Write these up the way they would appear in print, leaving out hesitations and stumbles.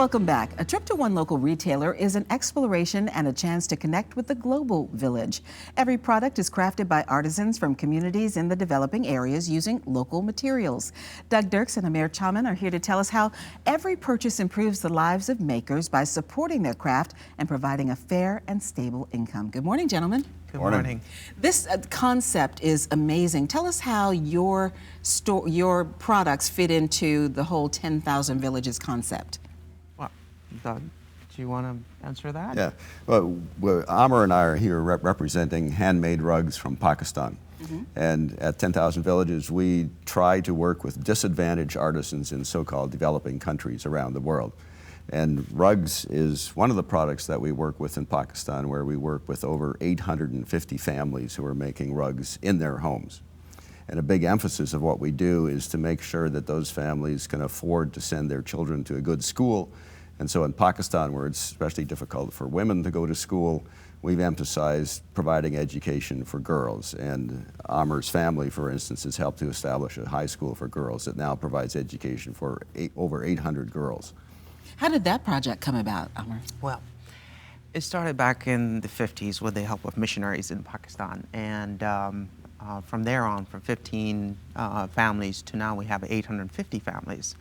Welcome back. A trip to one local retailer is an exploration and a chance to connect with the global village. Every product is crafted by artisans from communities in the developing areas using local materials. Doug Dirks and Amir Chaman are here to tell us how every purchase improves the lives of makers by supporting their craft and providing a fair and stable income. Good morning, gentlemen. Good morning. This concept is amazing. Tell us how your products fit into the whole 10,000 Villages concept. Well, Doug, do you want to answer that? Yeah. Well, Amr and I are here representing handmade rugs from Pakistan. And at 10,000 Villages, we try to work with disadvantaged artisans in so-called developing countries around the world. And rugs is one of the products that we work with in Pakistan, where we work with over 850 families who are making rugs in their homes. And a big emphasis of what we do is to make sure that those families can afford to send their children to a good school. And so in Pakistan, where it's especially difficult for women to go to school, we've emphasized providing education for girls. And Amr's family, for instance, has helped to establish a high school for girls that now provides education for over 800 girls. How did that project come about, Amr? Well, it started back in the 50s with the help of missionaries in Pakistan. And from there on, from 15 families to now we have 850 families.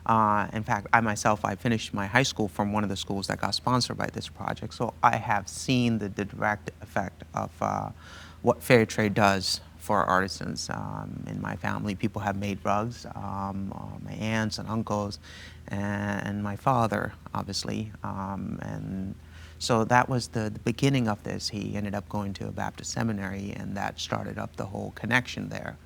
In fact, I finished my high school from one of the schools that got sponsored by this project. So I have seen the direct effect of what fair trade does for artisans. In my family, people have made rugs, my aunts and uncles, and my father, obviously. And so that was the beginning of this. He ended up going to a Baptist seminary, and that started up the whole connection there.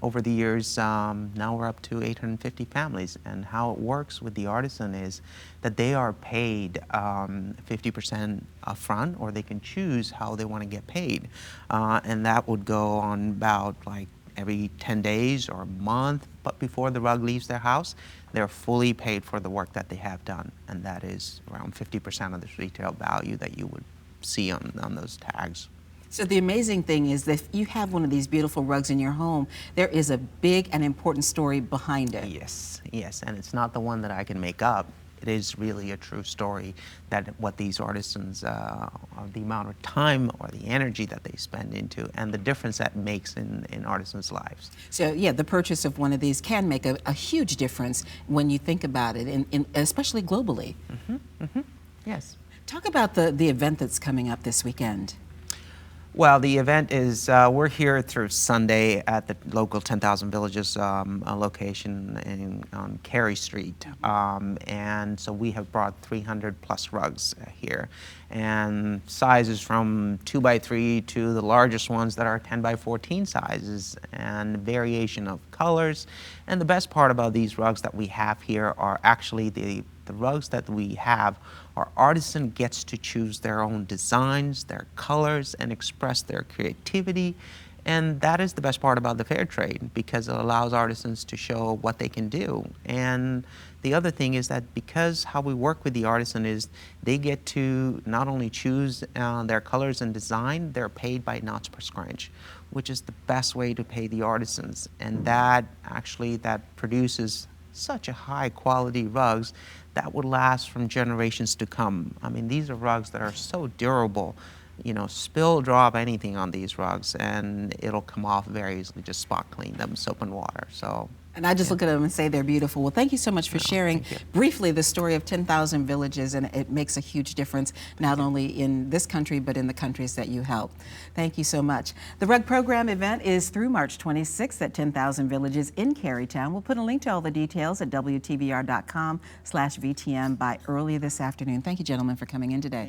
Over the years, now we're up to 850 families, and how it works with the artisan is that they are paid 50% upfront, or they can choose how they want to get paid. And that would go on about like every 10 days or a month, but before the rug leaves their house, they're fully paid for the work that they have done, and that is around 50% of the retail value that you would see on those tags. So the amazing thing is that if you have one of these beautiful rugs in your home, there is a big and important story behind it. Yes, yes, and it's not the one that I can make up. It is really a true story that what these artisans, the amount of time or the energy that they spend into, and the difference that makes in artisans' lives. So yeah, the purchase of one of these can make a huge difference when you think about it, especially globally. Yes. Talk about the event that's coming up this weekend. Well, the event is, we're here through Sunday at the local 10,000 Villages location on Carey Street. And so we have brought 300 plus rugs here. And sizes from 2x3 to the largest ones that are 10x14 sizes, and variation of colors. And the best part about these rugs that we have here are actually the rugs that we have, our artisan gets to choose their own designs, their colors, and express their creativity. And that is the best part about the fair trade, because it allows artisans to show what they can do. And the other thing is that because how we work with the artisan is they get to not only choose their colors and design, they're paid by knots per scrunch, which is the best way to pay the artisans. And that produces such a high quality rugs that would last from generations to come. I mean, these are rugs that are so durable. You know, spill, drop anything on these rugs and it'll come off very easily. Just spot clean them, soap and water. So. And I just look at them and say they're beautiful. Well, thank you so much for sharing briefly the story of 10,000 Villages, and it makes a huge difference not only in this country but in the countries that you help. Thank you so much. The Rug Program event is through March 26th at 10,000 Villages in Carytown. We'll put a link to all the details at WTVR.com/VTM by early this afternoon. Thank you, gentlemen, for coming in today.